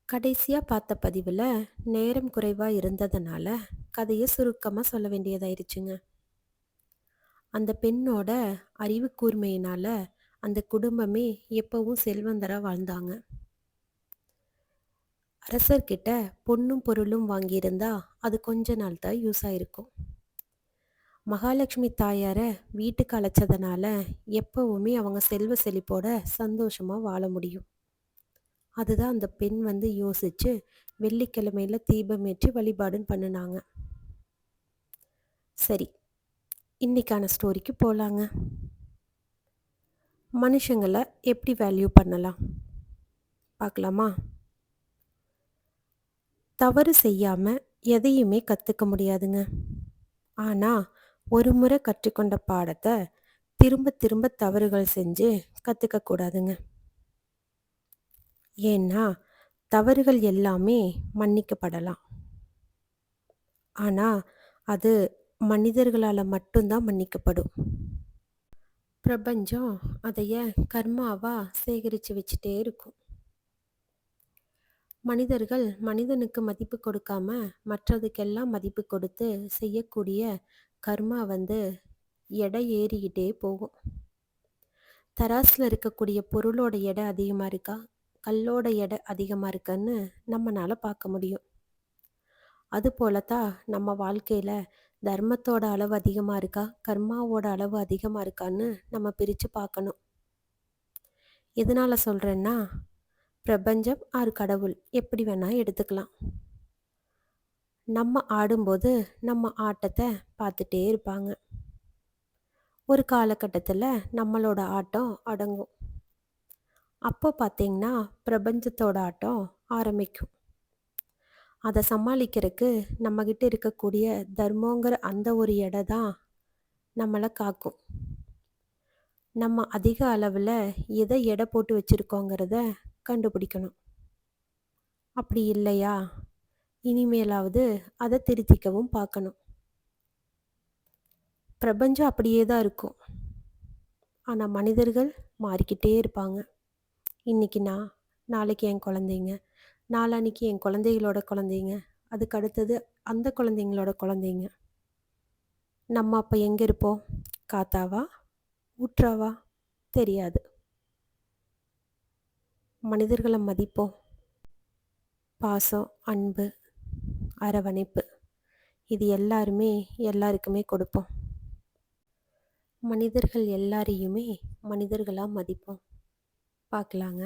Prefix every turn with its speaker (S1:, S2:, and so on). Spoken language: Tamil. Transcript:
S1: கடைசியா பார்த்த பதிவுல நேரம் குறைவா இருந்ததுனால கதைய சுருக்கமா சொல்ல வேண்டியதாயிருச்சுங்க. அந்த பெண்ணோட அறிவு கூர்மையினால அந்த குடும்பமே எப்பவும் செல்வந்தரா வாழ்ந்தாங்க. அரசர்கிட்ட பொன்னும் பொருளும் வாங்கியிருந்தா அது கொஞ்ச நாள் தான் யூஸ் ஆயிருக்கும். மகாலட்சுமி தாயார வீட்டுக்கு அழைச்சதுனால எப்பவுமே அவங்க செல்வ செழிப்போட சந்தோஷமா வாழ முடியும். அதுதான் அந்த பெண் யோசிச்சு வெள்ளிக்கிழமையில தீபமேற்றி வழிபாடும் பண்ணுனாங்க. சரி, இன்னைக்கான ஸ்டோரிக்கு போலாங்க. மனுஷங்கள எப்படி வேல்யூ பண்ணலாம் பார்க்கலாமா? தவறு செய்யாம எதையுமே கத்துக்க முடியாதுங்க. ஆனா ஒரு முறை கற்றுக்கொண்ட பாடத்தை திரும்ப திரும்ப தவறுகள் செஞ்சு கத்துக்க கூடாதுங்க. ஏன்னா தவறுகள் எல்லாமே மன்னிக்கப்படலாம். ஆனா அது மனிதர்களால மட்டும்தான் மன்னிக்கப்படும். பிரபஞ்சம் அதைய கர்மாவா சேகரிச்சு வச்சுட்டே இருக்கும். மனிதர்கள் மனிதனுக்கு மதிப்பு கொடுக்காம மற்றதுக்கெல்லாம் மதிப்பு கொடுத்து செய்யக்கூடிய கர்மா எடை ஏறிக்கிட்டே போகும். தராசில் இருக்கக்கூடிய பொருளோட எடை அதிகமாக இருக்கா, கல்லோட எடை அதிகமாக இருக்கான்னு நம்மளால பார்க்க முடியும். அதுபோலத்தான் நம்ம வாழ்க்கையில் தர்மத்தோட அளவு அதிகமாக இருக்கா, கர்மாவோட அளவு அதிகமாக இருக்கான்னு நம்ம பிரித்து பார்க்கணும். எதனால் சொல்கிறேன்னா, பிரபஞ்சம் ஆர் கடவுள் எப்படி வேணால் எடுத்துக்கலாம். நம்ம ஆடும்போது நம்ம ஆட்டத்தை பார்த்துட்டே இருப்பாங்க. ஒரு காலகட்டத்தில் நம்மளோட ஆட்டம் அடங்கும். அப்போ பார்த்தீங்கன்னா பிரபஞ்சத்தோட ஆட்டம் ஆரம்பிக்கும். அதை சமாளிக்கிறதுக்கு நம்மக்கிட்ட இருக்கக்கூடிய தர்மங்கிற அந்த ஒரு எடை தான் நம்மளை காக்கும். நம்ம அதிக அளவில் எதை எடை போட்டு வச்சுருக்கோங்கிறத கண்டுபிடிக்கணும். அப்படி இல்லையா, இனிமேலாவது அதை திருத்திக்கவும் பார்க்கணும். பிரபஞ்சம் அப்படியே தான் இருக்கும். ஆனால் மனிதர்கள் மாறிக்கிட்டே இருப்பாங்க. இன்றைக்கி நான், நாளைக்கு என் குழந்தைங்க, நாளான்னைக்கு என் குழந்தைகளோட குழந்தைங்க, அதுக்கு அடுத்தது அந்த குழந்தைங்களோட குழந்தைங்க. நம்ம அப்போ எங்கே இருப்போம்? காத்தாவா, ஊற்றாவா? தெரியாது. மனிதர்களை மதிப்போம். பாசம், அன்பு, அரவணைப்பு, இது எல்லாருக்குமே கொடுப்போம். மனிதர்கள் எல்லாரையுமே மனிதர்களாக மதிப்போம். பார்க்கலாங்க.